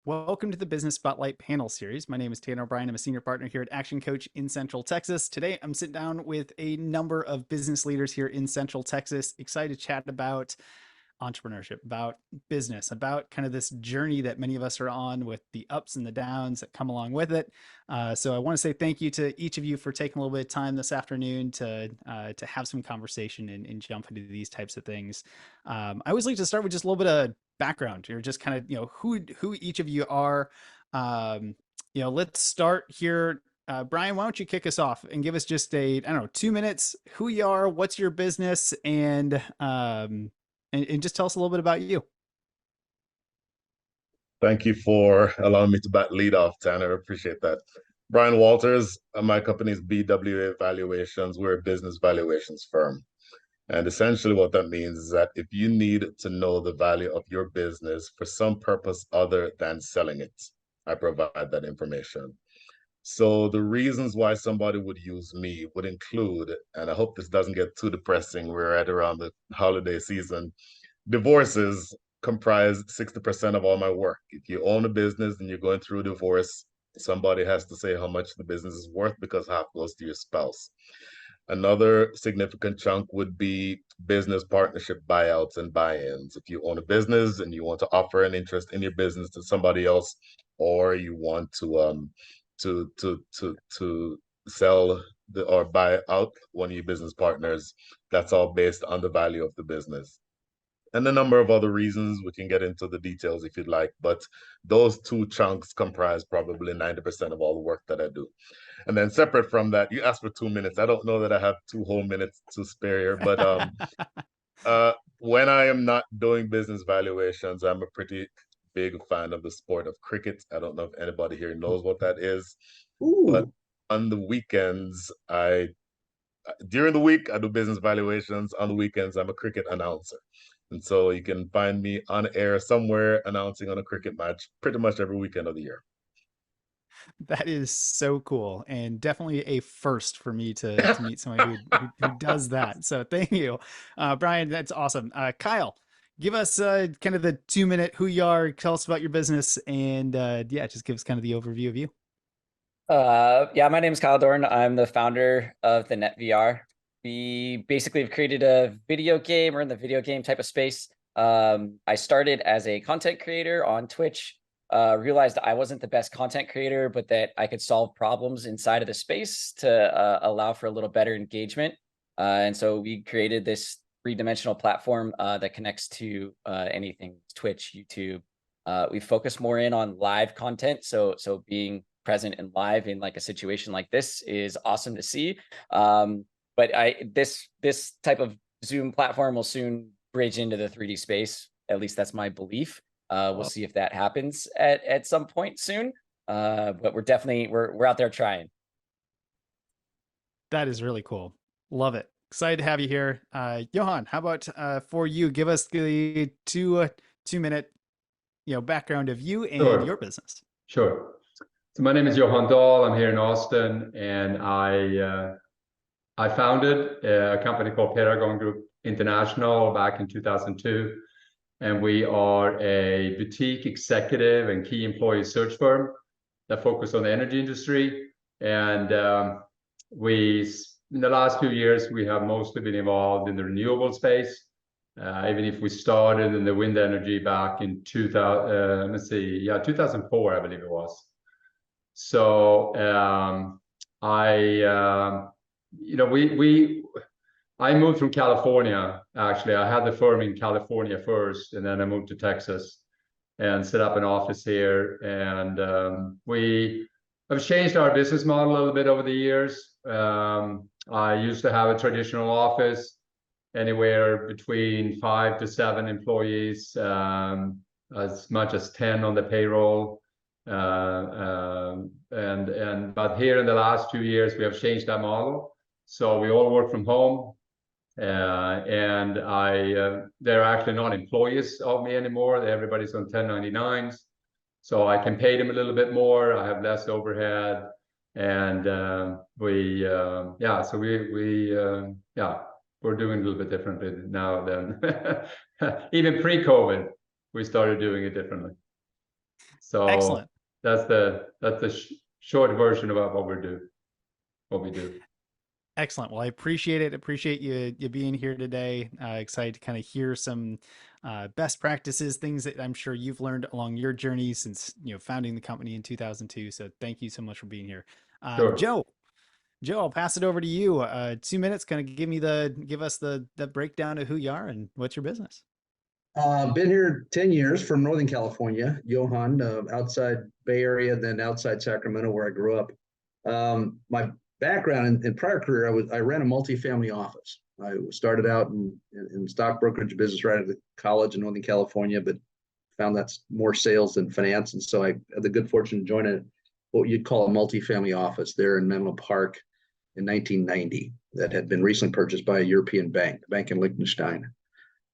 Welcome to the Business Spotlight panel series. My name is Tanner O'Brien. I'm a senior partner here at Action Coach in Central Texas. Today, I'm sitting down with a number of business leaders here in Central Texas. Excited to chat about entrepreneurship, about business, about kind of this journey that many of us are on with the ups and the downs that come along with it. So I want to say thank you to each of you for taking a little bit of time this afternoon to have some conversation and jump into these types of things. I always like to start with just a little bit of background, or just kind of who each of you are. Let's start here. Brian, why don't you kick us off and give us just a, I don't know, 2 minutes, who you are, what's your business, and just tell us a little bit about you. Thank you for allowing me to lead off, Tanner. I appreciate that. Brian Walters, my company is BWA Valuations. We're a business valuations firm. And essentially what that means is that if you need to know the value of your business for some purpose other than selling it, I provide that information. So the reasons why somebody would use me would include, and I hope this doesn't get too depressing, we're at around the holiday season. Divorces comprise 60% of all my work. If you own a business and you're going through a divorce, somebody has to say how much the business is worth because half goes to your spouse. Another significant chunk would be business partnership buyouts and buy-ins. If you own a business and you want to offer an interest in your business to somebody else, or you want to sell or buy out one of your business partners, that's all based on the value of the business and a number of other reasons. We can get into the details if you'd like, but those two chunks comprise probably 90% of all the work that I do. And then separate from that, you asked for 2 minutes. I don't know that I have two whole minutes to spare here, but when I am not doing business valuations, I'm a pretty big fan of the sport of cricket. I don't know if anybody here knows what that is, but Ooh, on the weekends, during the week, I do business valuations. On the weekends, I'm a cricket announcer. And so you can find me on air somewhere announcing on a cricket match pretty much every weekend of the year. That is so cool, and definitely a first for me to meet somebody who does that. So thank you, Brian. That's awesome. Kyle, give us kind of the 2 minute who you are. Tell us about your business, and yeah, just give us kind of the overview of you. yeah, my name is Kyle Doran. I'm the founder of the NetVR. We basically have created a video game, or in the video game type of space. I started as a content creator on Twitch, realized I wasn't the best content creator, but that I could solve problems inside of the space to allow for a little better engagement. And so we created this three-dimensional platform that connects to anything, Twitch, YouTube. We focus more in on live content. So being present and live in like a situation like this is awesome to see. But this type of Zoom platform will soon bridge into the 3D space. At least that's my belief. We'll see if that happens at some point soon. But we're definitely we're out there trying. That is really cool. Love it. Excited to have you here, Johan. How about for you? Give us the 2 minute background of you and your Sure, business. sure. So my name is Johan Dahl. I'm here in Austin, and I founded a company called Paragon Group International back in 2002, and we are a boutique executive and key employee search firm that focus on the energy industry. And we, in the last few years, we have mostly been involved in the renewable space. Even if we started in the wind energy back in 2004, I believe it was. So I moved from California. Actually, I had the firm in California first, and then I moved to Texas and set up an office here. And we have changed our business model a little bit over the years. I used to have a traditional office, anywhere between 5 to 7 employees, as much as 10 on the payroll. But here in the last 2 years, we have changed that model. So we all work from home. And they're actually not employees of me anymore. Everybody's on 1099s. So I can pay them a little bit more. I have less overhead. And we're doing a little bit differently now than even pre-COVID. We started doing it differently. So excellent. that's the short version about what we do. Excellent. Well, I appreciate it. Appreciate you being here today. Excited to kind of hear some best practices, things that I'm sure you've learned along your journey since founding the company in 2002. So thank you so much for being here. Sure. Joe, I'll pass it over to you. 2 minutes, kind of give us the breakdown of who you are and what's your business. Been here 10 years from Northern California, Johan, outside Bay Area, then outside Sacramento, where I grew up. My background in prior career, I ran a multifamily office. I started out in stock brokerage business right out of college in Northern California, but found that's more sales than finance. And so I had the good fortune to join what you'd call a multifamily office there in Menlo Park in 1990 that had been recently purchased by a European bank, a bank in Liechtenstein.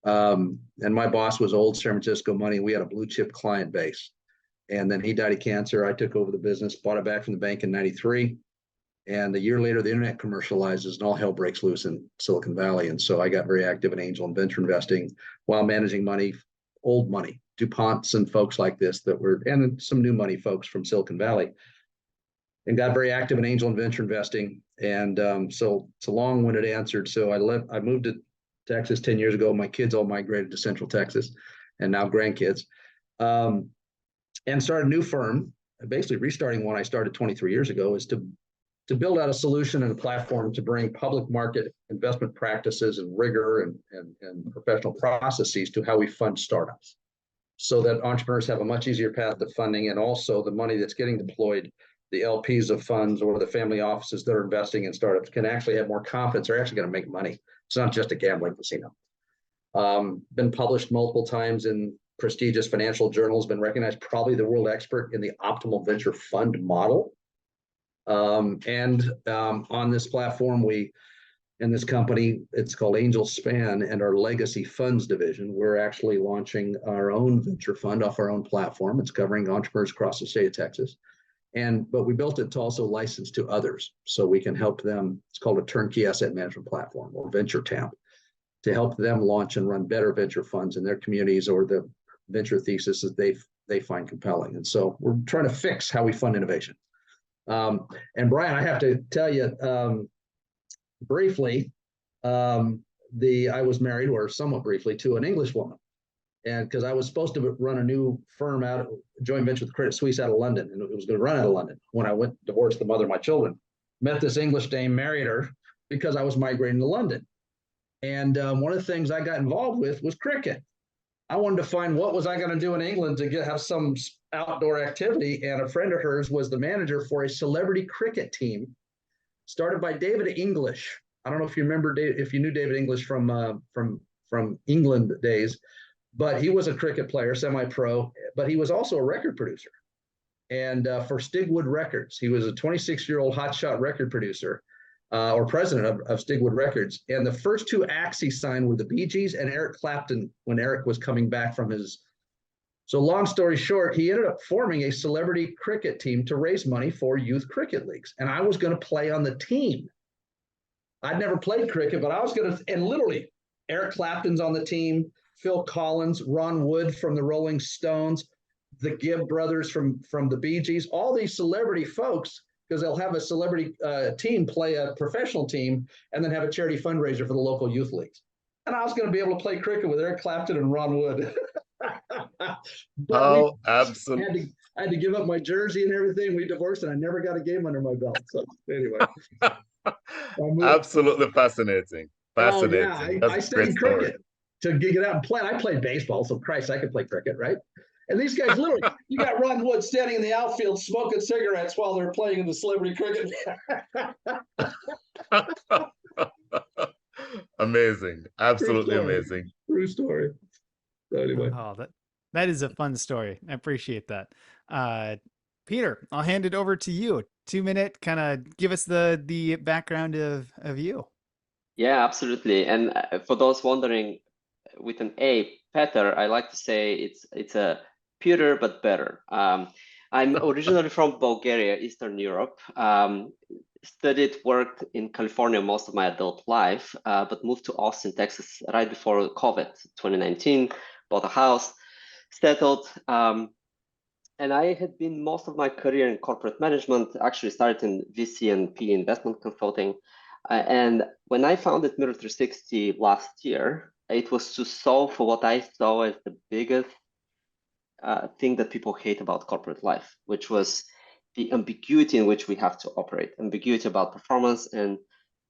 And my boss was old San Francisco money. We had a blue chip client base. And then he died of cancer. I took over the business, bought it back from the bank in 93. And a year later, the internet commercializes and all hell breaks loose in Silicon Valley. And so I got very active in angel and venture investing while managing money, old money, DuPonts and folks like this and some new money folks from Silicon Valley, and got very active in angel and venture investing. And so it's a long-winded answer. So I moved to Texas 10 years ago. My kids all migrated to Central Texas and now grandkids, and started a new firm. Basically restarting one I started 23 years ago is to build out a solution and a platform to bring public market investment practices and rigor and professional processes to how we fund startups, so that entrepreneurs have a much easier path to funding, and also the money that's getting deployed, the LPs of funds or the family offices that are investing in startups can actually have more confidence they're actually going to make money. It's not just a gambling casino. Been published multiple times in prestigious financial journals, been recognized probably the world expert in the optimal venture fund model. On this platform, in this company, it's called Angel Span, and our legacy funds division, we're actually launching our own venture fund off our own platform. It's covering entrepreneurs across the state of Texas. But we built it to also license to others, so we can help them. It's called a turnkey asset management platform, or venture TAMP, to help them launch and run better venture funds in their communities or the venture thesis that they find compelling. And so we're trying to fix how we fund innovation. And Brian, I have to tell you briefly, I was married, or somewhat briefly, to an English woman. And because I was supposed to run a new firm joint venture with Credit Suisse out of London, and it was going to run out of London. When I divorced the mother of my children, met this English dame, married her because I was migrating to London. And one of the things I got involved with was cricket. I wanted to find what was I going to do in England to have some outdoor activity. And a friend of hers was the manager for a celebrity cricket team started by David English. I don't know if you knew David English from England days, but he was a cricket player, semi-pro, but he was also a record producer. And for Stigwood Records, he was a 26-year-old hotshot record producer, or president of Stigwood Records. And the first two acts he signed were the Bee Gees and Eric Clapton when Eric was coming back from his. So long story short, he ended up forming a celebrity cricket team to raise money for youth cricket leagues. And I was going to play on the team. I'd never played cricket, but I was going to, and literally Eric Clapton's on the team, Phil Collins, Ron Wood from the Rolling Stones, the Gibb brothers from the Bee Gees, all these celebrity folks, because they'll have a celebrity team play a professional team and then have a charity fundraiser for the local youth leagues. And I was going to be able to play cricket with Eric Clapton and Ron Wood. But absolutely. I had to give up my jersey and everything. We divorced and I never got a game under my belt. So anyway. Absolutely fascinating. Fascinating. Oh, yeah. I studied cricket to get out and play. I played baseball, so Christ, I could play cricket, right? And these guys literally, you got Ron Wood standing in the outfield smoking cigarettes while they're playing in the celebrity cricket. Amazing. Absolutely amazing. True story. So anyway. Oh, that is a fun story. I appreciate that. Peter, I'll hand it over to you. 2 minute, kind of give us the background of you. Yeah, absolutely. And for those wondering, with an A, Petar, I like to say it's a Peter but better. I'm originally from Bulgaria, Eastern Europe. Worked in California most of my adult life, but moved to Austin, Texas right before COVID, 2019. Bought a house, settled. And I had been most of my career in corporate management, actually started in VC and PE investment consulting. And when I founded Mirror 360 last year, it was to solve for what I saw as the biggest thing that people hate about corporate life, which was the ambiguity in which we have to operate, ambiguity about performance and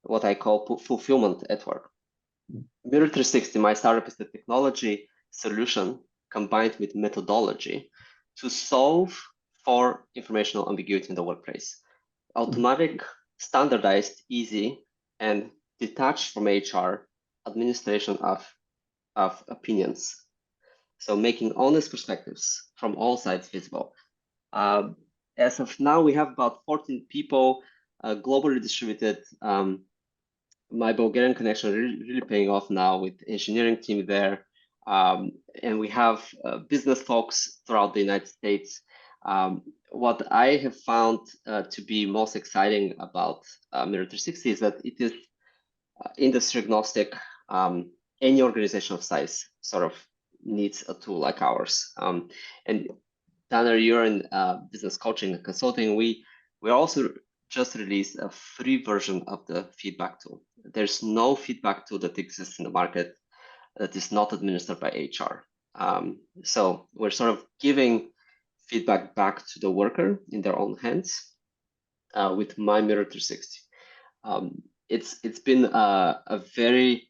what I call fulfillment at work. Mirror 360, my startup, is the technology solution combined with methodology to solve for informational ambiguity in the workplace. Automatic, standardized, easy, and detached from HR administration of opinions. So making honest perspectives from all sides visible. As of now, we have about 14 people, globally distributed. My Bulgarian connection really paying off now with engineering team there. And we have business folks throughout the United States. What I have found to be most exciting about Mirror 360 is that it is industry agnostic. Any organization of size sort of needs a tool like ours. And Tanner, you're in business coaching and consulting. We also just released a free version of the feedback tool. There's no feedback tool that exists in the market that is not administered by HR. So we're sort of giving feedback back to the worker in their own hands with My Mirror 360. It's been a very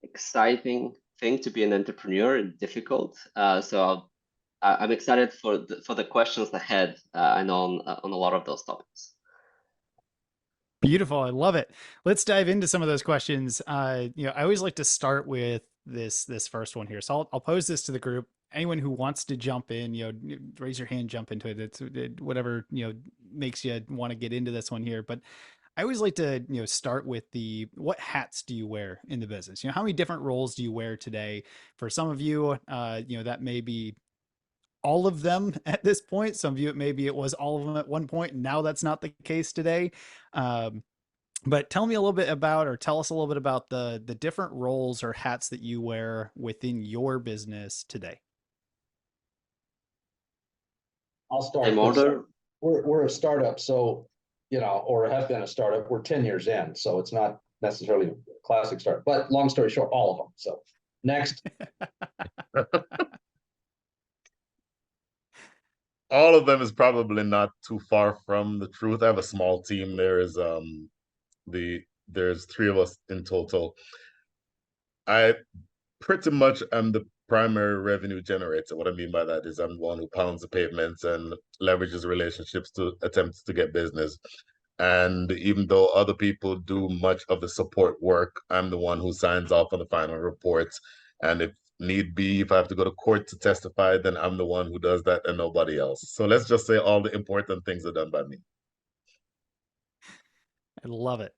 exciting thing to be an entrepreneur and difficult. So I'm excited for the questions ahead and on a lot of those topics. Beautiful. I love it. Let's dive into some of those questions. I always like to start with this first one here. So I'll pose this to the group. Anyone who wants to jump in, raise your hand, jump into it. It's whatever, makes you want to get into this one here. But I always like to, start with what hats do you wear in the business? How many different roles do you wear today? For some of you, that may be all of them at this point. Some of you, maybe it was all of them at one point, and now that's not the case today. But tell me a little bit about, or tell us a little bit about the different roles or hats that you wear within your business today. I'll start. We're a startup, so or have been a startup. We're 10 years in, so it's not necessarily a classic startup. But long story short, all of them. So next. All of them is probably not too far from the truth. I have a small team. There's 3 of us in total. I pretty much am the primary revenue generator. What I mean by that is I'm the one who pounds the pavements and leverages relationships to attempt to get business. And even though other people do much of the support work, I'm the one who signs off on the final reports. And if need be, if I have to go to court to testify, then I'm the one who does that and nobody else. So let's just say all the important things are done by me. I love it.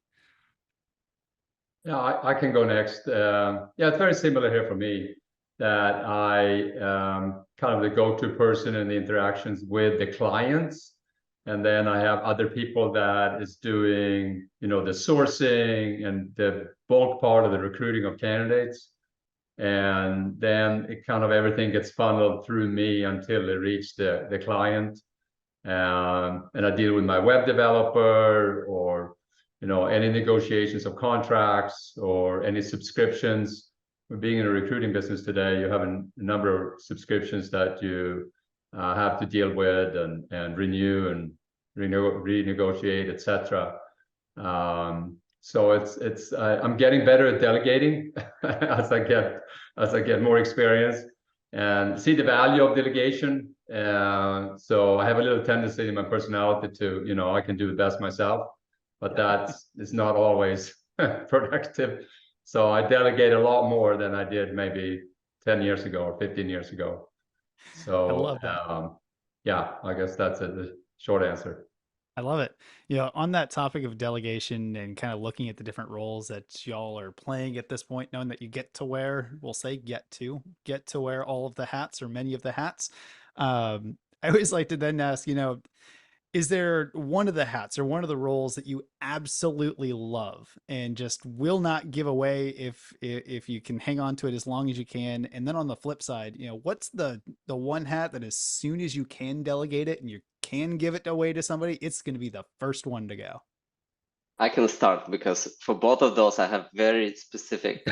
Yeah, I can go next. Yeah, it's very similar here for me, that I kind of the go-to person in the interactions with the clients. And then I have other people that is doing, the sourcing and the bulk part of the recruiting of candidates. And then it kind of everything gets funneled through me until it reaches the client. And I deal with my web developer, or any negotiations of contracts or any subscriptions. Being in a recruiting business today, you have a number of subscriptions that you have to deal with and renew and renegotiate, etc. So I'm getting better at delegating as I get more experience and see the value of delegation. So I have a little tendency in my personality to, I can do the best myself, but that is not always productive. So I delegate a lot more than I did maybe 10 years ago or 15 years ago. So I love that. Yeah, I guess that's the short answer. I love it. On that topic of delegation and kind of looking at the different roles that y'all are playing at this point, knowing that you get to wear, we'll say get to wear all of the hats or many of the hats. I always like to then ask, Is there one of the hats or one of the roles that you absolutely love and just will not give away if you can hang on to it as long as you can? And then on the flip side, what's the one hat that as soon as you can delegate it and you can give it away to somebody, it's going to be the first one to go? I can start because for both of those, I have very specific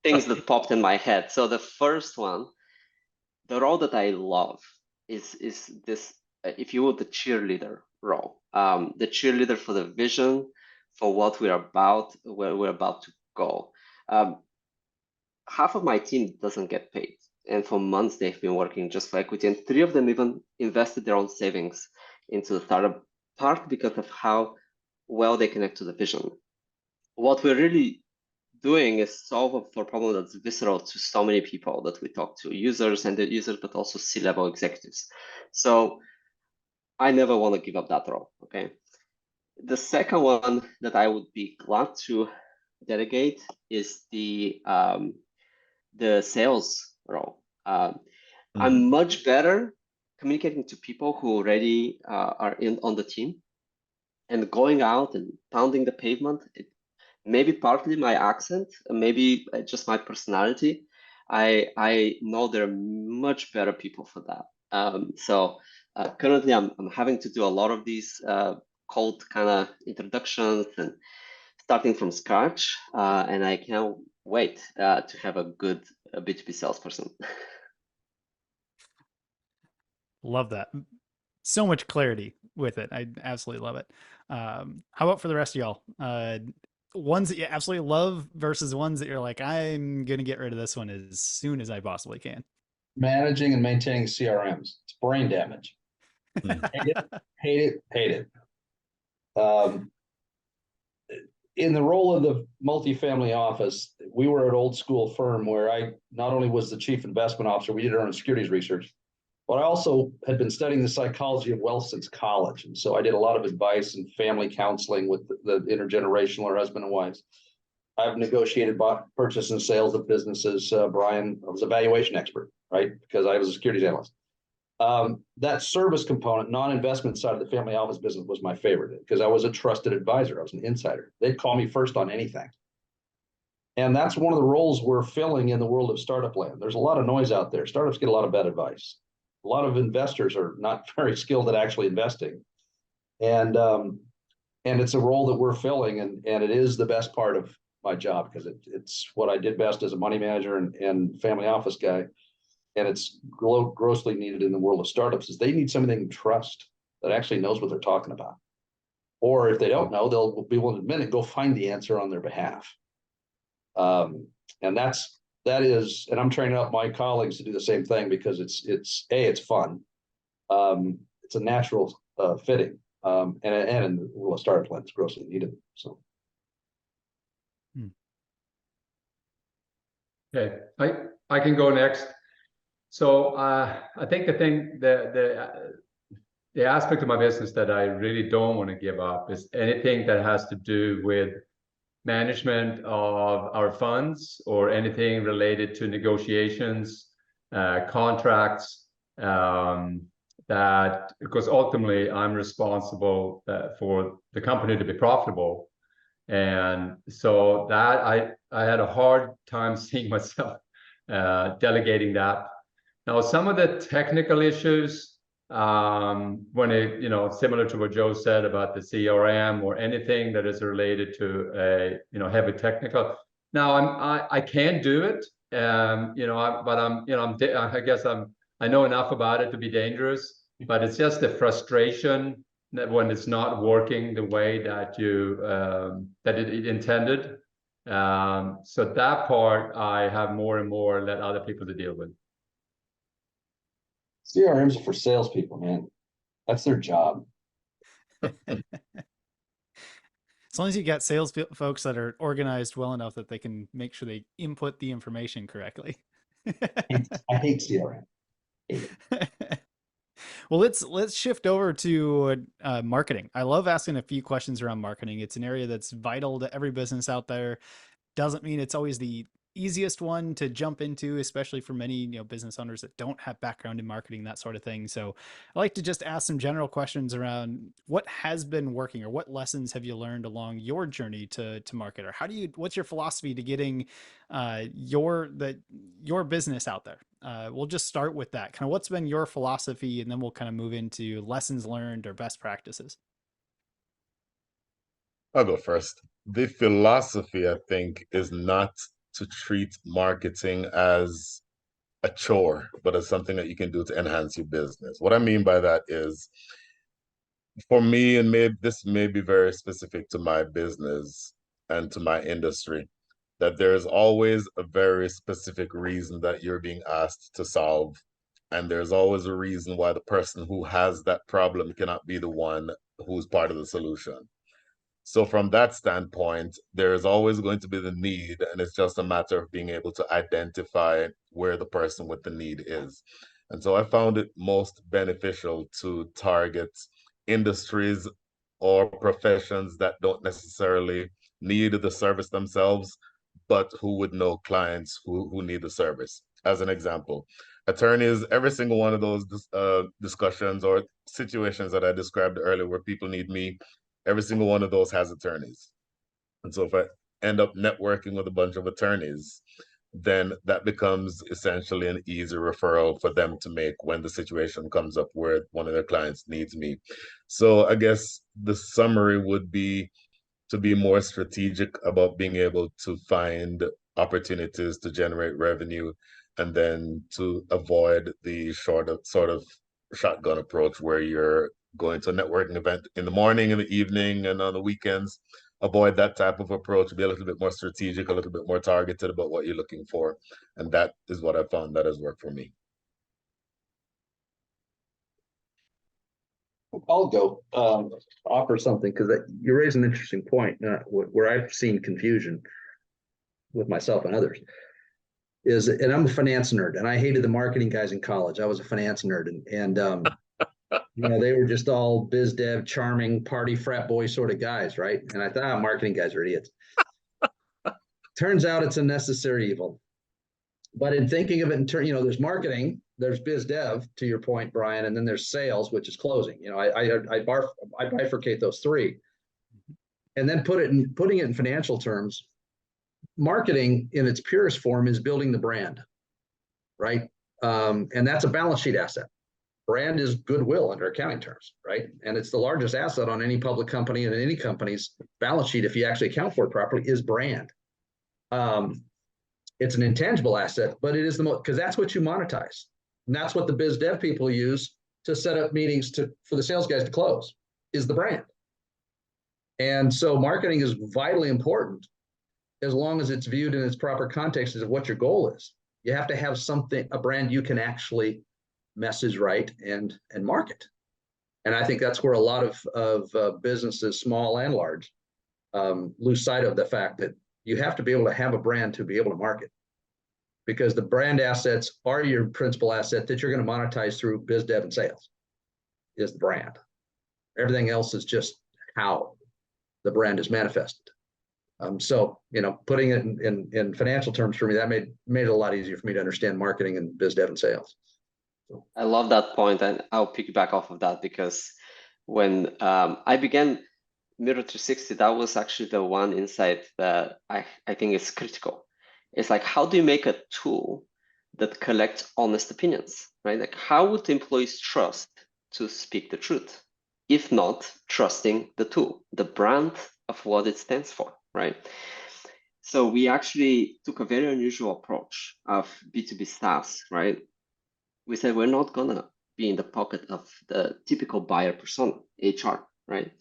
things that popped in my head. So the first one, the role that I love is this, if you will, the cheerleader role. The cheerleader for the vision, for what we're about, where we're about to go. Half of my team doesn't get paid. And for months, they've been working just for equity. And 3 of them even invested their own savings into the startup, part because of how well they connect to the vision. What we're really doing is solve for a problem that's visceral to so many people that we talk to, users and the users, but also C-level executives. So I never want to give up that role, okay? The second one that I would be glad to delegate is the sales role. I'm much better communicating to people who already are on the team and going out and pounding the pavement. Maybe partly my accent, maybe just my personality. I know there are much better people for that. So currently I'm having to do a lot of these cold kind of introductions and starting from scratch. And I can't wait to have a good B2B salesperson. Love that. So much clarity with it. I absolutely love it. How about for the rest of y'all? Ones that you absolutely love versus ones that you're like, I'm going to get rid of this one as soon as I possibly can. Managing and maintaining CRMs. It's brain damage. Hate it. In the role of the multifamily office, we were an old school firm where I not only was the chief investment officer, we did our own securities research, but I also had been studying the psychology of wealth since college. And so I did a lot of advice and family counseling with the intergenerational or husband and wives. I've negotiated purchase and sales of businesses. Brian, I was a valuation expert, right? Because I was a securities analyst. That service component, non-investment side of the family office business was my favorite because I was a trusted advisor. I was an insider. They'd call me first on anything. And that's one of the roles we're filling in the world of startup land. There's a lot of noise out there. Startups get a lot of bad advice. A lot of investors are not very skilled at actually investing. And it's a role that we're filling, and it is the best part of my job because it's what I did best as a money manager and family office guy. And it's grossly needed in the world of startups is they need somebody they can trust that actually knows what they're talking about. Or if they don't know, they'll be willing to admit it, go find the answer on their behalf. And that is, and I'm training up my colleagues to do the same thing because it's fun. It's a natural fitting. And in the world of startup land, it's grossly needed. So. Okay, I can go next. So I think the aspect of my business that I really don't want to give up is anything that has to do with management of our funds or anything related to negotiations, contracts, that because ultimately I'm responsible for the company to be profitable. And so that I had a hard time seeing myself delegating that. Now, some of the technical issues, when it, similar to what Joe said about the CRM or anything that is related to a, heavy technical. Now, I can do it, I guess I know enough about it to be dangerous, but it's just the frustration that when it's not working the way that it intended. So that part I have more and more let other people to deal with. CRMs are for salespeople, man. That's their job. As long as you got sales folks that are organized well enough that they can make sure they input the information correctly. I hate CRM. Well, let's shift over to marketing. I love asking a few questions around marketing. It's an area that's vital to every business out there. Doesn't mean it's always the easiest one to jump into, especially for many, business owners that don't have background in marketing, that sort of thing. So I like to just ask some general questions around what has been working, or what lessons have you learned along your journey to market, or what's your philosophy to getting your business out there? We'll just start with that. Kind of what's been your philosophy, and then we'll kind of move into lessons learned or best practices. I'll go first. The philosophy, I think, is not to treat marketing as a chore, but as something that you can do to enhance your business. What I mean by that is, for me, and this may be very specific to my business and to my industry, that there is always a very specific reason that you're being asked to solve. And there's always a reason why the person who has that problem cannot be the one who's part of the solution. So from that standpoint, there is always going to be the need, and it's just a matter of being able to identify where the person with the need is. And so I found it most beneficial to target industries or professions that don't necessarily need the service themselves, but who would know clients who need the service. As an example, attorneys, every single one of those discussions or situations that I described earlier where people need me, every single one of those has attorneys. And so if I end up networking with a bunch of attorneys, then that becomes essentially an easy referral for them to make when the situation comes up where one of their clients needs me. So I guess the summary would be to be more strategic about being able to find opportunities to generate revenue, and then to avoid the sort of shotgun approach where you're going to a networking event in the morning, in the evening, and on the weekends. Avoid that type of approach. Be a little bit more strategic, a little bit more targeted about what you're looking for. And that is what I found that has worked for me. I'll go offer something, because you raise an interesting point where I've seen confusion with myself and others. And I'm a finance nerd, and I hated the marketing guys in college. I was a finance nerd, and they were just all biz dev, charming, party frat boy sort of guys, right? And I thought, marketing guys are idiots. Turns out it's a necessary evil. But in thinking of it in turn, there's marketing, there's biz dev, to your point, Brian, and then there's sales, which is closing. I bifurcate those three, and then putting it in financial terms. Marketing in its purest form is building the brand, right? And that's a balance sheet asset. Brand is goodwill under accounting terms, right? And it's the largest asset on any public company and any company's balance sheet, if you actually account for it properly, is brand. It's an intangible asset, but it is the most, because that's what you monetize. And that's what the biz dev people use to set up meetings for the sales guys to close, is the brand. And so marketing is vitally important, as long as it's viewed in its proper context of what your goal is. You have to have a brand you can actually message right and market. And I think that's where a lot of businesses, small and large, lose sight of the fact that you have to be able to have a brand to be able to market, because the brand assets are your principal asset that you're going to monetize through biz dev and sales, is the brand. Everything else is just how the brand is manifested. So, putting it in financial terms for me, that made it a lot easier for me to understand marketing and biz dev and sales. I love that point, and I'll piggyback off of that, because when I began Mirror 360, that was actually the one insight that I think is critical. It's like, how do you make a tool that collects honest opinions, right? Like, how would employees trust to speak the truth, if not trusting the tool, the brand of what it stands for, right? So we actually took a very unusual approach of B2B SaaS, right? We said, we're not gonna be in the pocket of the typical buyer persona, HR, right?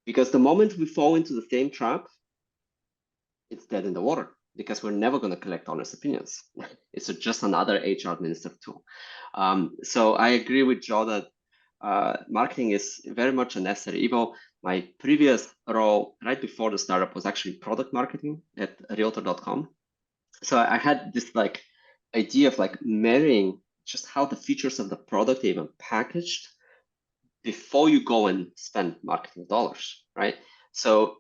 Because the moment we fall into the same trap, it's dead in the water, because we're never going to collect honest opinions. It's just another HR administrative tool. So I agree with Joe that marketing is very much a necessary evil. My previous role right before the startup was actually product marketing at realtor.com. So I had this idea of marrying just how the features of the product are even packaged before you go and spend marketing dollars, right? So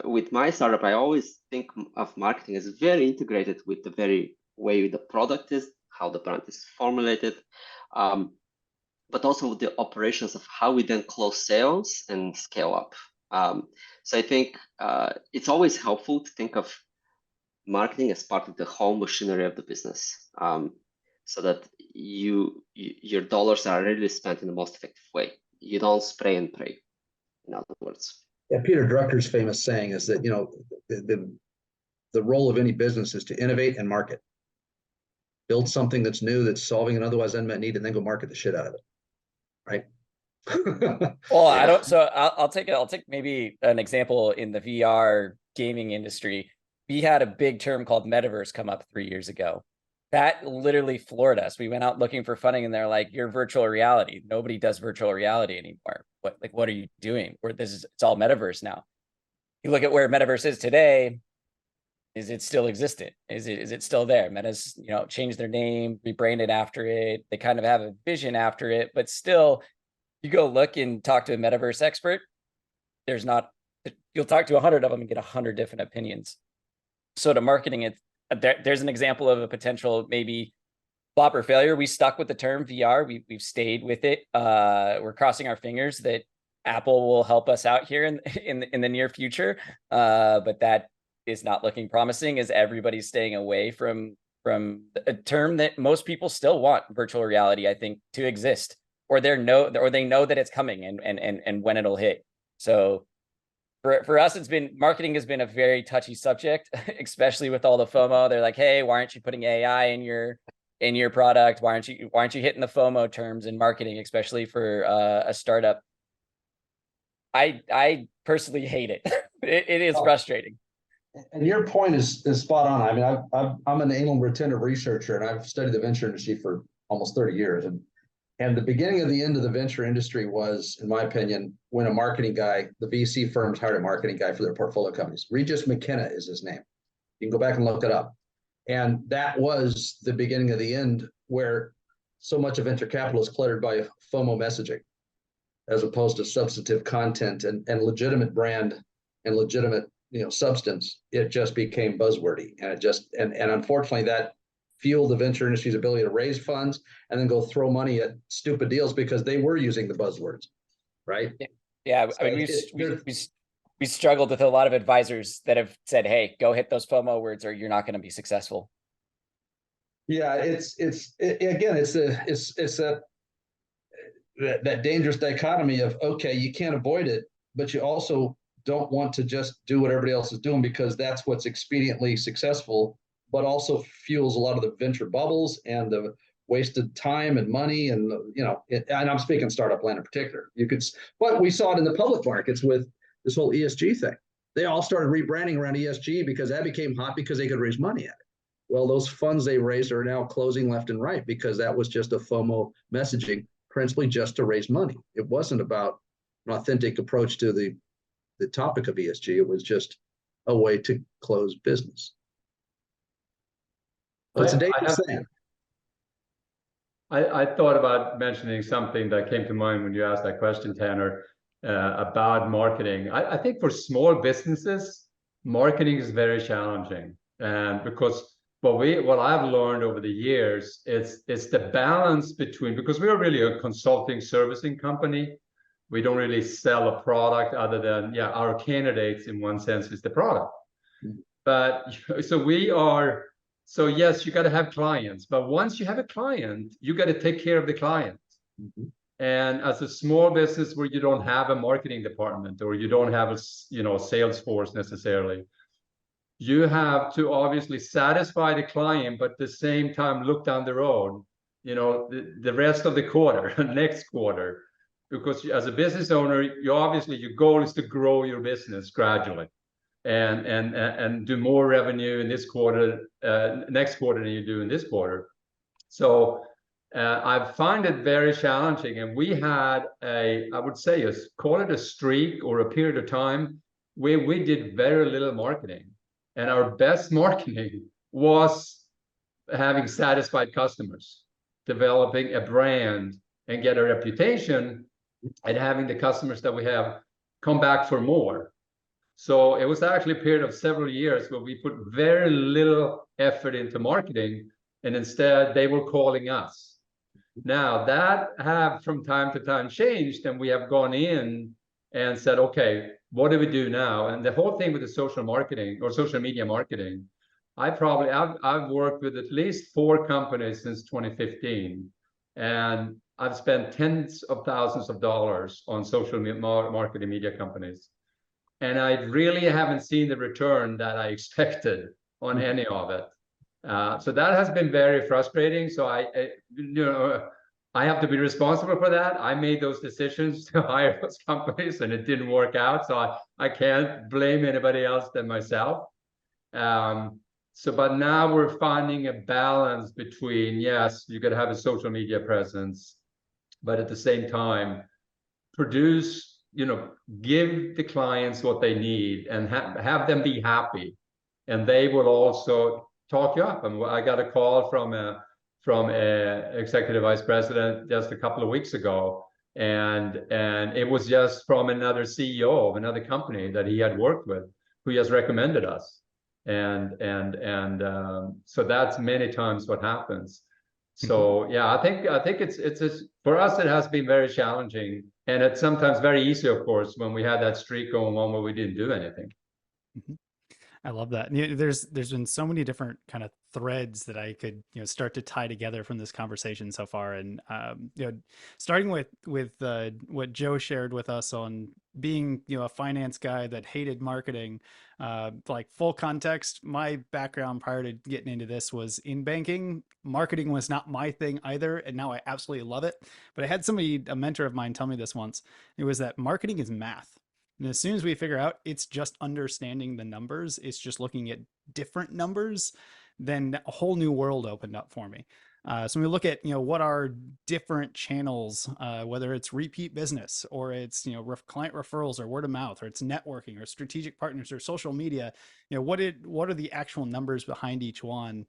with my startup, I always think of marketing as very integrated with the very way the product is, how the brand is formulated, but also with the operations of how we then close sales and scale up. So I think it's always helpful to think of marketing as part of the whole machinery of the business, so that your dollars are really spent in the most effective way. You don't spray and pray, in other words. Yeah, Peter Drucker's famous saying is that, you know, the role of any business is to innovate and market. Build something that's new, that's solving an otherwise unmet need, and then go market the shit out of it. Right? Well, I don't. So I'll take maybe an example in the VR gaming industry. We had a big term called metaverse come up 3 years ago. That literally floored us. We went out looking for funding, and they're like, "You're virtual reality. Nobody does virtual reality anymore. What are you doing? It's all metaverse now." You look at where metaverse is today. Is it still existent? Is it still there? Meta's, you know, changed their name, rebranded after it. They kind of have a vision after it, but still, you go look and talk to a metaverse expert. There's not. You'll talk to 100 of them and get 100 different opinions. So to marketing it, there's an example of a potential maybe flop or failure. We stuck with the term VR. We've stayed with it. We're crossing our fingers that Apple will help us out here in the near future. But that is not looking promising, as everybody's staying away from a term that most people still want virtual reality, I think, to exist, or they know that it's coming and when it'll hit. So for us, marketing has been a very touchy subject, especially with all the FOMO. They're like, "Hey, why aren't you putting AI in your product? Why aren't you hitting the FOMO terms in marketing, especially for a startup?" I personally hate it. It is frustrating. And your point is spot on. I mean, I'm an anal retentive researcher, and I've studied the venture industry for almost 30 years. And the beginning of the end of the venture industry was, in my opinion, when a marketing guy, the VC firms hired a marketing guy for their portfolio companies. Regis McKenna is his name. You can go back and look it up. And that was the beginning of the end, where so much of venture capital is cluttered by FOMO messaging, as opposed to substantive content and legitimate brand and legitimate, you know, substance. It just became buzzwordy, and and unfortunately that fueled the venture industry's ability to raise funds and then go throw money at stupid deals because they were using the buzzwords, right? Yeah, So I mean, we struggled with a lot of advisors that have said, "Hey, go hit those FOMO words, or you're not going to be successful." Yeah, it's that dangerous dichotomy of, okay, you can't avoid it, but you also don't want to just do what everybody else is doing because that's what's expediently successful, but also fuels a lot of the venture bubbles and the wasted time and money. And, you know, and I'm speaking startup land in particular. But we saw it in the public markets with this whole ESG thing. They all started rebranding around ESG because that became hot because they could raise money at it. Well, those funds they raised are now closing left and right because that was just a FOMO messaging, principally just to raise money. It wasn't about an authentic approach to the topic of ESG. It was just a way to close business. It's a dangerous thing. I thought about mentioning something that came to mind when you asked that question, Tanner, about marketing. I think for small businesses, marketing is very challenging, and because what I've learned over the years is the balance between, because we are really a consulting servicing company. We don't really sell a product other than, our candidates in one sense is the product. But so yes, you got to have clients, but once you have a client, you got to take care of the client. Mm-hmm. And as a small business where you don't have a marketing department or you don't have a sales force necessarily, you have to obviously satisfy the client, but at the same time look down the road, the rest of the quarter, next quarter, because as a business owner, your goal is to grow your business gradually. And do more revenue in this quarter, next quarter than you do in this quarter. So I find it very challenging. And we had I would say, call it a streak or a period of time where we did very little marketing. And our best marketing was having satisfied customers, developing a brand and get a reputation, and having the customers that we have come back for more. So it was actually a period of several years where we put very little effort into marketing, and instead they were calling us. Now that have from time to time changed, and we have gone in and said, okay, what do we do now? And the whole thing with the social marketing or social media marketing, I've worked with at least 4 companies since 2015, and I've spent tens of thousands of dollars on social marketing media companies. And I really haven't seen the return that I expected on any of it. So that has been very frustrating. So I have to be responsible for that. I made those decisions to hire those companies, and it didn't work out. So I can't blame anybody else than myself. But now we're finding a balance between, yes, you got to have a social media presence, but at the same time, produce, give the clients what they need and have them be happy, and they will also talk you up. And I got a call from a executive vice president just a couple of weeks ago, and it was just from another CEO of another company that he had worked with, who just recommended us, and so that's many times what happens. So yeah, I think it's for us, it has been very challenging, and it's sometimes very easy, of course, when we had that streak going on where we didn't do anything. I love that. There's been so many different kind of threads that I could start to tie together from this conversation so far, and starting with what Joe shared with us on being a finance guy that hated marketing. Like, full context, my background prior to getting into this was in banking. Marketing was not my thing either, and now I absolutely love it. But I had a mentor of mine tell me this once. It was that marketing is math. And as soon as we figure out it's just understanding the numbers, it's just looking at different numbers, then a whole new world opened up for me. So when we look at, what are different channels, whether it's repeat business or it's, client referrals or word of mouth, or it's networking or strategic partners or social media, what are the actual numbers behind each one?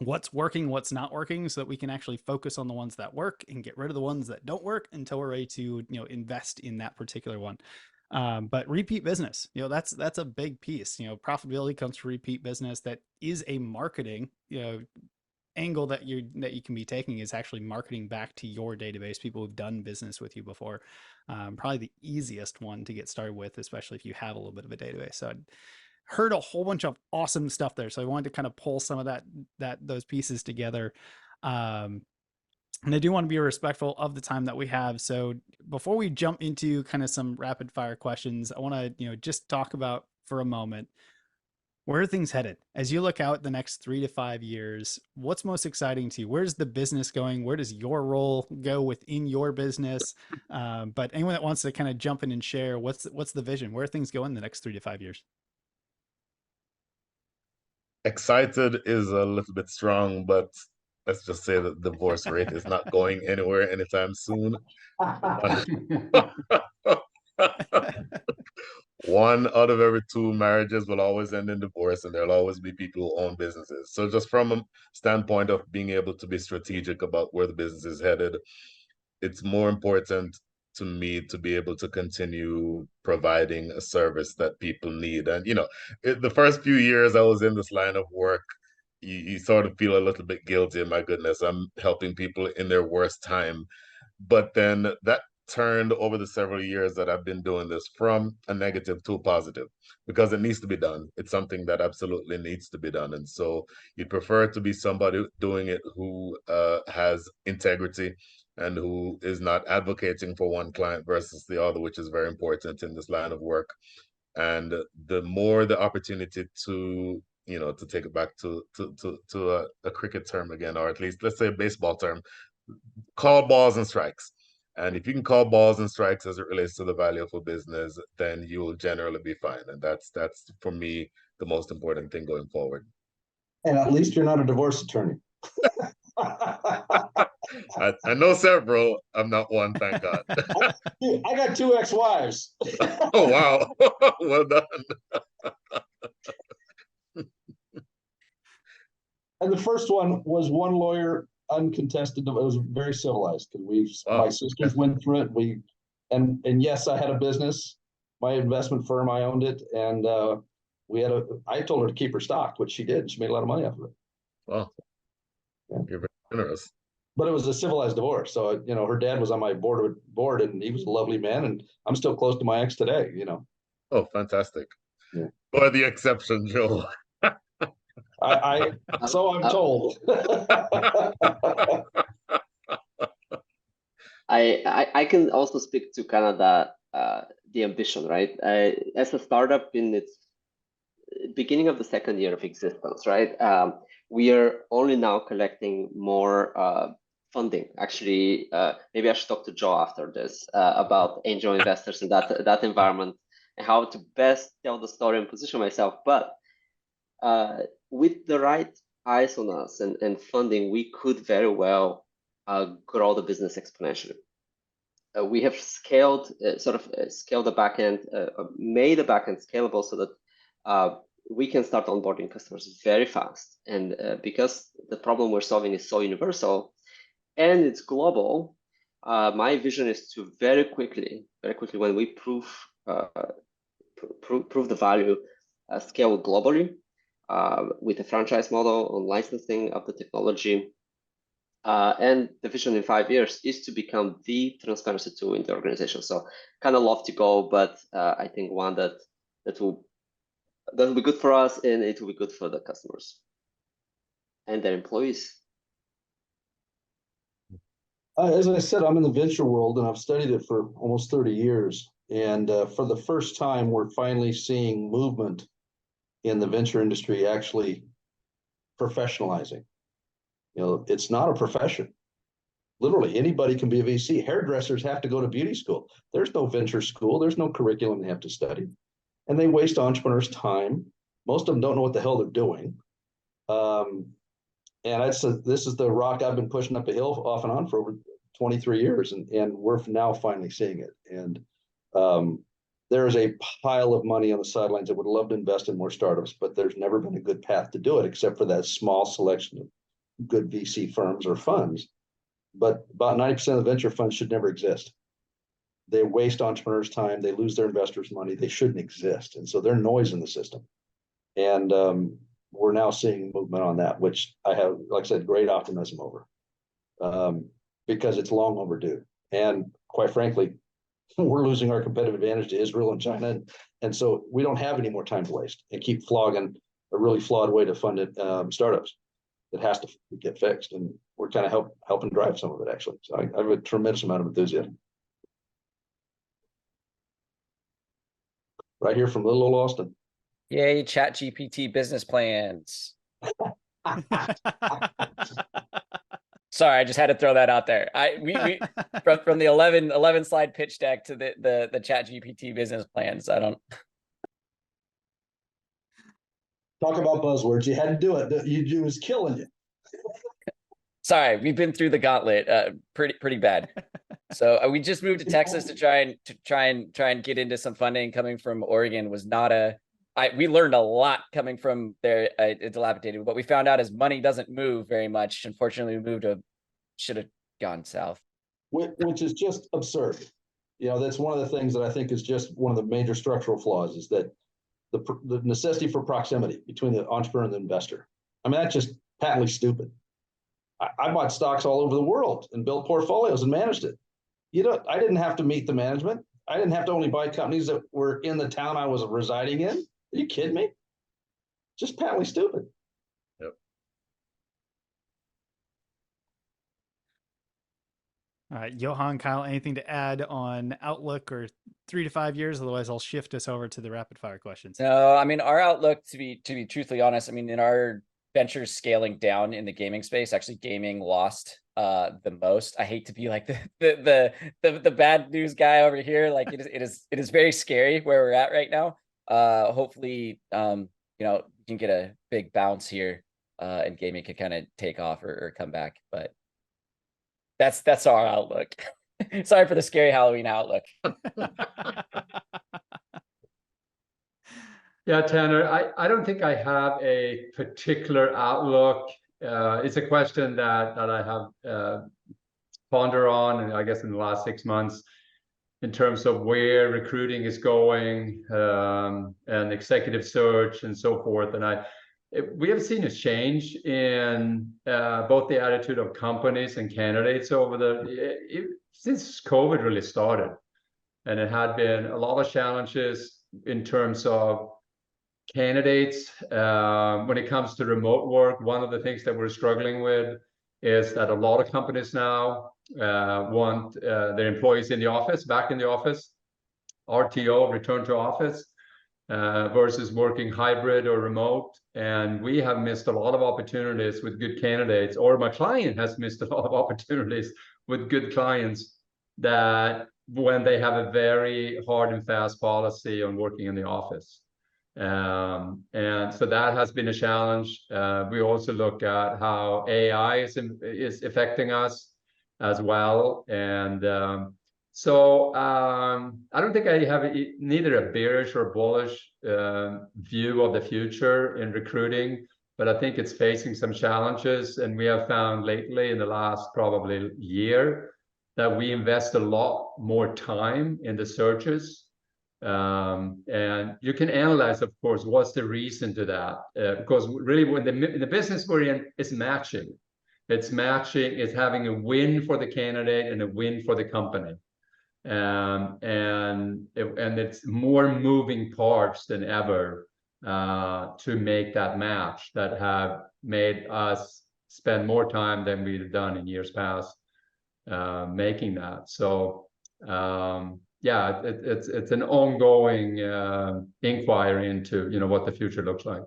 What's working, what's not working, so that we can actually focus on the ones that work and get rid of the ones that don't work until we're ready to, invest in that particular one. But repeat business, that's a big piece. Profitability comes from repeat business. That is a marketing, angle that you can be taking, is actually marketing back to your database, people who've done business with you before. Probably the easiest one to get started with, especially if you have a little bit of a database. So I'd heard a whole bunch of awesome stuff there. So I wanted to kind of pull some of those pieces together. And I do want to be respectful of the time that we have. So before we jump into kind of some rapid fire questions, I want to, just talk about for a moment, where are things headed? As you look out the next 3 to 5 years, what's most exciting to you? Where's the business going? Where does your role go within your business? But anyone that wants to kind of jump in and share, what's the vision? Where are things going the next 3 to 5 years? Excited is a little bit strong, but let's just say that the divorce rate is not going anywhere anytime soon. One out of every 2 marriages will always end in divorce, and there'll always be people who own businesses. So just from a standpoint of being able to be strategic about where the business is headed, it's more important to me to be able to continue providing a service that people need. And, the first few years I was in this line of work, you sort of feel a little bit guilty. My goodness, I'm helping people in their worst time. But then that turned over the several years that I've been doing this from a negative to a positive, because it needs to be done. It's something that absolutely needs to be done. And so you'd prefer to be somebody doing it who has integrity and who is not advocating for one client versus the other, which is very important in this line of work. And the more the opportunity to, to take it back to a cricket term again, or at least let's say a baseball term, call balls and strikes. And if you can call balls and strikes as it relates to the value of a business, then you will generally be fine. And that's for me the most important thing going forward. And at least you're not a divorce attorney. I know several. I'm not one, thank God. I got 2 ex-wives. Oh, wow. Well done. And the first one was one lawyer, uncontested. It was very civilized, because my sisters went through it. And yes, I had a business, my investment firm. I owned it, and I told her to keep her stock, which she did. She made a lot of money off of it. Wow. Yeah. You're very generous. But it was a civilized divorce. So, her dad was on my board, and he was a lovely man, and I'm still close to my ex today, Oh, fantastic. Yeah. Boy, the exception, Joe. So I'm told. I can also speak to kind of the ambition, right? As a startup in its beginning of the second year of existence, right? We are only now collecting more funding. Actually, maybe I should talk to Joe after this about angel investors in that environment and how to best tell the story and position myself. But with the right eyes on us and funding, we could very well grow the business exponentially. We have scaled, scaled the backend, made the backend scalable so that we can start onboarding customers very fast. And because the problem we're solving is so universal and it's global, my vision is to very quickly, when we prove the value, scale globally with a franchise model on licensing of the technology. And the vision in 5 years is to become the transparency tool in the organization. So kind of love to go, but I think one that will be good for us, and it will be good for the customers and their employees. As I said, I'm in the venture world, and I've studied it for almost 30 years. And for the first time, we're finally seeing movement in the venture industry actually professionalizing. It's not a profession. Literally, anybody can be a VC. Hairdressers have to go to beauty school. There's no venture school. There's no curriculum they have to study. And they waste entrepreneurs' time. Most of them don't know what the hell they're doing. And this is the rock I've been pushing up a hill off and on for over 23 years. And we're now finally seeing it. And there is a pile of money on the sidelines that would love to invest in more startups, but there's never been a good path to do it, except for that small selection of good VC firms or funds. But about 90% of the venture funds should never exist. They waste entrepreneurs' time. They lose their investors' money. They shouldn't exist. And so they're noise in the system. And we're now seeing movement on that, which I have, like I said, great optimism over, because it's long overdue. And quite frankly, we're losing our competitive advantage to Israel and China. And so we don't have any more time to waste and keep flogging a really flawed way to fund it, startups. It has to get fixed, and we're kind of helping drive some of it, actually. So I have a tremendous amount of enthusiasm. Right here from little old Austin. Yay, ChatGPT business plans. Sorry, I just had to throw that out there. We from the 11 slide pitch deck to the ChatGPT business plans. I don't talk about buzzwords. You had to do it. You was killing you. Sorry, we've been through the gauntlet pretty bad. So we just moved to Texas to try and get into some funding. Coming from Oregon was not we learned a lot coming from there. Dilapidated. What we found out is money doesn't move very much. Unfortunately, we should have gone south. Which is just absurd. That's one of the things that I think is just one of the major structural flaws, is that the necessity for proximity between the entrepreneur and the investor. I mean, that's just patently stupid. I bought stocks all over the world and built portfolios and managed it. I didn't have to meet the management. I didn't have to only buy companies that were in the town I was residing in. Are you kidding me? Just patently stupid. Yep. All right, Johan, Kyle, anything to add on outlook or 3 to 5 years? Otherwise, I'll shift us over to the rapid fire questions. No, I mean, our outlook, to be truthfully honest, I mean, in our ventures scaling down in the gaming space, actually gaming lost the most. I hate to be like the bad news guy over here. Like it is very scary where we're at right now. Hopefully, we can get a big bounce here, and gaming can kind of take off or come back. But that's our outlook. Sorry for the scary Halloween outlook. Yeah, Tanner, I don't think I have a particular outlook. It's a question that I have pondered on, and I guess in the last 6 months. in terms of where recruiting is going, and executive search and so forth. And we have seen a change in both the attitude of companies and candidates since COVID really started. And it had been a lot of challenges in terms of candidates. When it comes to remote work, one of the things that we're struggling with is that a lot of companies now want their employees in the office, back in the office, RTO, return to office, versus working hybrid or remote. And we have missed a lot of opportunities with good candidates, or my client has missed a lot of opportunities with good clients that when they have a very hard and fast policy on working in the office. And so that has been a challenge. We also look at how AI is affecting us as well. And so I don't think I have neither a bearish or bullish view of the future in recruiting, but I think it's facing some challenges. And we have found lately in the last probably year that we invest a lot more time in the searches. And you can analyze, of course, what's the reason to that? Because really, when in the business we're in, it's matching. It's matching. It's having a win for the candidate and a win for the company. And it's more moving parts than ever to make that match that have made us spend more time than we've done in years past making that. So yeah, it's an ongoing inquiry into what the future looks like.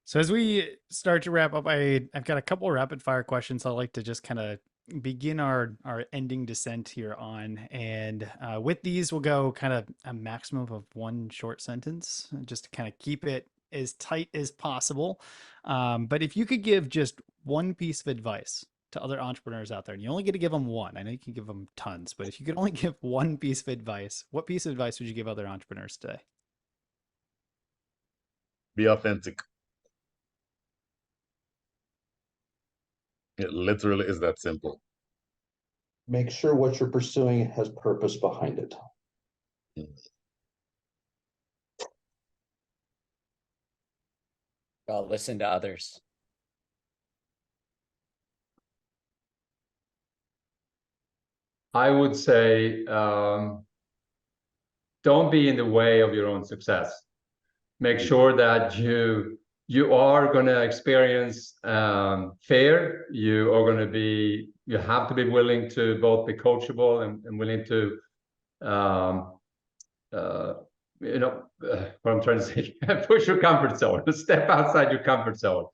So as we start to wrap up, I've got a couple of rapid fire questions I'd like to just kind of begin our ending descent here on. And with these, we'll go kind of a maximum of one short sentence, just to kind of keep it as tight as possible. But if you could give just one piece of advice to other entrepreneurs out there, and you only get to give them one, I know you can give them tons, but if you could only give one piece of advice, what piece of advice would you give other entrepreneurs today? Be authentic. It literally is that simple. Make sure what you're pursuing has purpose behind it. Listen to others. I would say don't be in the way of your own success. Make sure that you are going to experience fear. You have to be willing to both be coachable and willing to what I'm trying to say, push your comfort zone, step outside your comfort zone.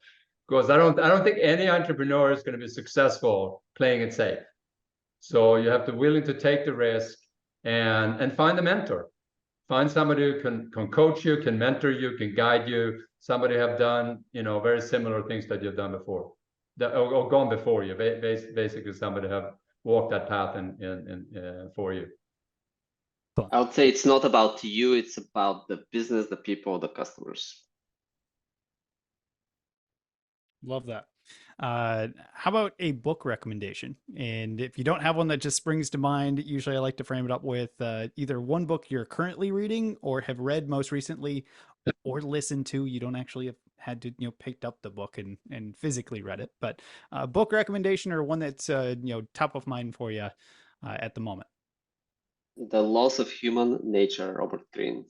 Because I don't think any entrepreneur is going to be successful playing it safe. So you have to be willing to take the risk and find a mentor. Find somebody who can coach you, can mentor you, can guide you. Somebody have done very similar things that you've done before, or gone before you. Basically, somebody have walked that path for you. I would say it's not about you, it's about the business, the people, the customers. Love that. How about a book recommendation? And if you don't have one that just springs to mind, usually I like to frame it up with either one book you're currently reading or have read most recently or listened to. You don't actually have had to, picked up the book and physically read it, but a book recommendation or one that's, top of mind for you at the moment. The Laws of Human Nature, Robert Greene.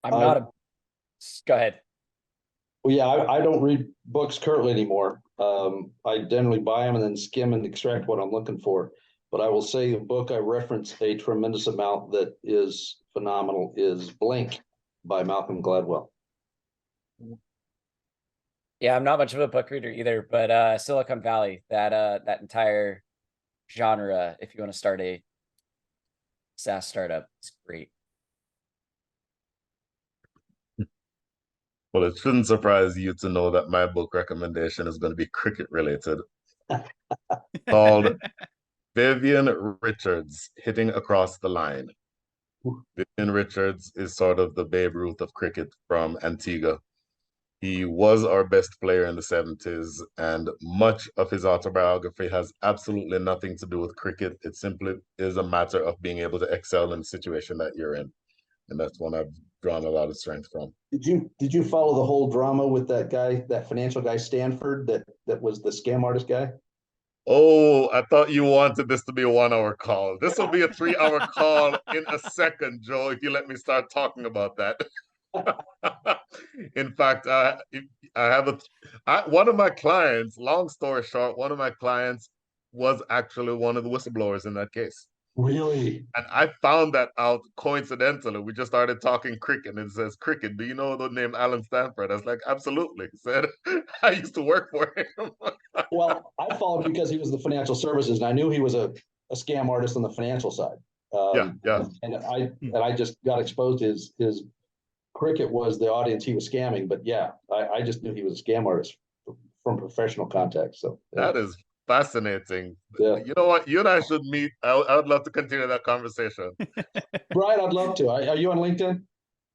Go ahead. Well, yeah, I don't read books currently anymore. I generally buy them and then skim and extract what I'm looking for. But I will say the book I reference a tremendous amount that is phenomenal is Blink by Malcolm Gladwell. Yeah, I'm not much of a book reader either, but Silicon Valley, that entire genre, if you want to start a SaaS startup, it's great. Well, it shouldn't surprise you to know that my book recommendation is going to be cricket related. Called Vivian Richards, Hitting Across the Line. Vivian Richards is sort of the Babe Ruth of cricket from Antigua. He was our best player in the 70s, and much of his autobiography has absolutely nothing to do with cricket. It simply is a matter of being able to excel in the situation that you're in. And that's one I've drawn a lot of strength from. Did you follow the whole drama with that guy, that financial guy, Stanford, that was the scam artist guy? Oh, I thought you wanted this to be a 1 hour call. This will be a 3 hour call in a second, Joe, if you let me start talking about that. In fact, I have one of my clients, long story short, one of my clients was actually one of the whistleblowers in that case. Really? And I found that out coincidentally. We just started talking cricket, and it says, cricket, do you know the name Alan Stanford? I was like, absolutely. He said, I used to work for him. Well, I followed because he was the financial services, and I knew he was a scam artist on the financial side. Yeah. And I just got exposed to his cricket was the audience he was scamming. But yeah, I just knew he was a scam artist from professional context. So that is fascinating. Yeah. You know what? You and I should meet. I would love to continue that conversation. Brian, I'd love to. Are you on LinkedIn?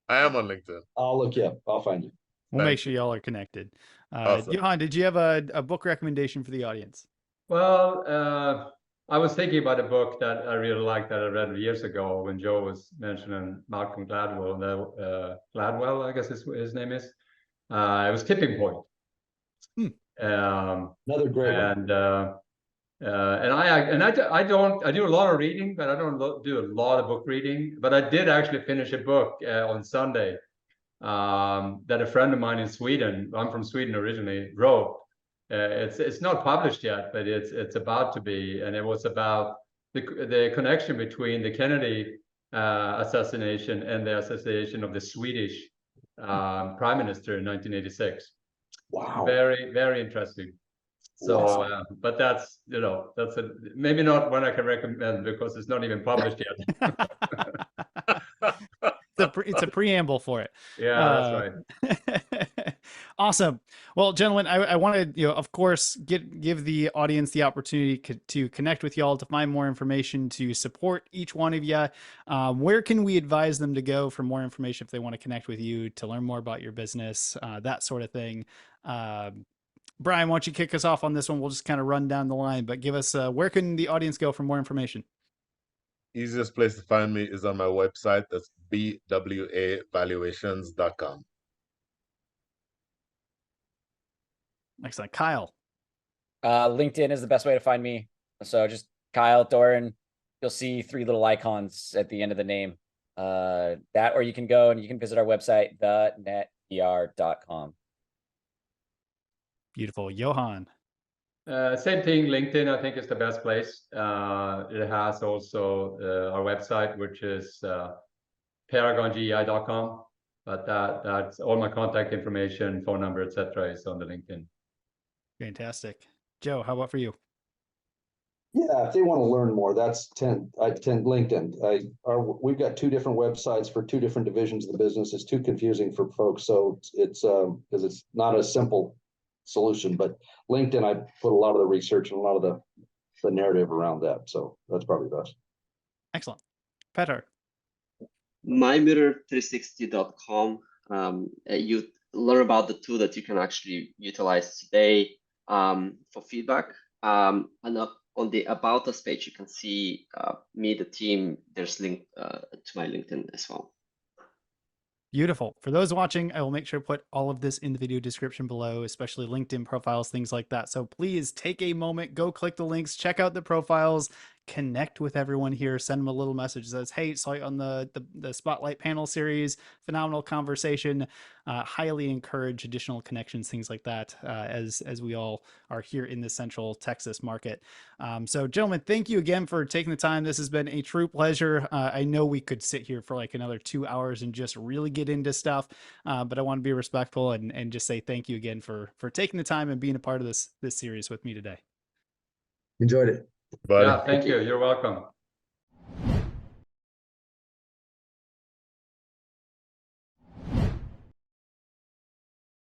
I am on LinkedIn. I'll look you up. I'll find you. We'll make sure y'all are connected. Awesome. Johan, did you have a book recommendation for the audience? Well, I was thinking about a book that I really liked that I read years ago when Joe was mentioning Malcolm Gladwell. Gladwell, I guess his name is. It was Tipping Point. Another great one. I do a lot of reading, but I don't do a lot of book reading. But I did actually finish a book on Sunday that a friend of mine in Sweden, I'm from Sweden originally, wrote. It's not published yet, but it's about to be, and it was about the connection between the Kennedy assassination and the assassination of the Swedish prime minister in 1986. Wow. Very, very interesting. So, but that's maybe not one I can recommend because it's not even published yet. It's a preamble for it. Yeah, that's right. Awesome. Well, gentlemen, I want to, of course, give the audience the opportunity to connect with y'all, to find more information, to support each one of you. Where can we advise them to go for more information if they want to connect with you, to learn more about your business, that sort of thing? Brian, why don't you kick us off on this one? We'll just kind of run down the line, but give us, where can the audience go for more information? Easiest place to find me is on my website. That's bwavaluations.com. Excellent. Kyle. LinkedIn is the best way to find me. So just Kyle Doran. You'll see 3 little icons at the end of the name. That, or you can go and you can visit our website, thenetvr.com. Beautiful. Johan. Same thing. LinkedIn, I think, is the best place. It has also our website, which is paragongei.com. But that's all my contact information, phone number, etc., is on the LinkedIn. Fantastic. Joe, how about for you? Yeah, if they want to learn more, that's LinkedIn. We've got 2 different websites for 2 different divisions of the business. It's too confusing for folks, so it's because it's not a simple solution. But LinkedIn, I put a lot of the research and a lot of the narrative around that, so that's probably best. Excellent. Petar. mymirror360.com. You learn about the tool that you can actually utilize today for feedback. And on the About Us page, you can see me, the team. There's link to my LinkedIn as well. Beautiful. For those watching, I will make sure to put all of this in the video description below, especially LinkedIn profiles, things like that. So please take a moment, go click the links, check out the profiles, connect with everyone here, send them a little message that says, hey, saw you on the Spotlight panel series, phenomenal conversation. Highly encourage additional connections, things like that, as we all are here in the Central Texas market. So gentlemen, thank you again for taking the time. This has been a true pleasure. I know we could sit here for like another 2 hours and just really get into stuff, but I want to be respectful and just say thank you again for taking the time and being a part of this series with me today. Enjoyed it. Buddy. Yeah, thank you. You're welcome.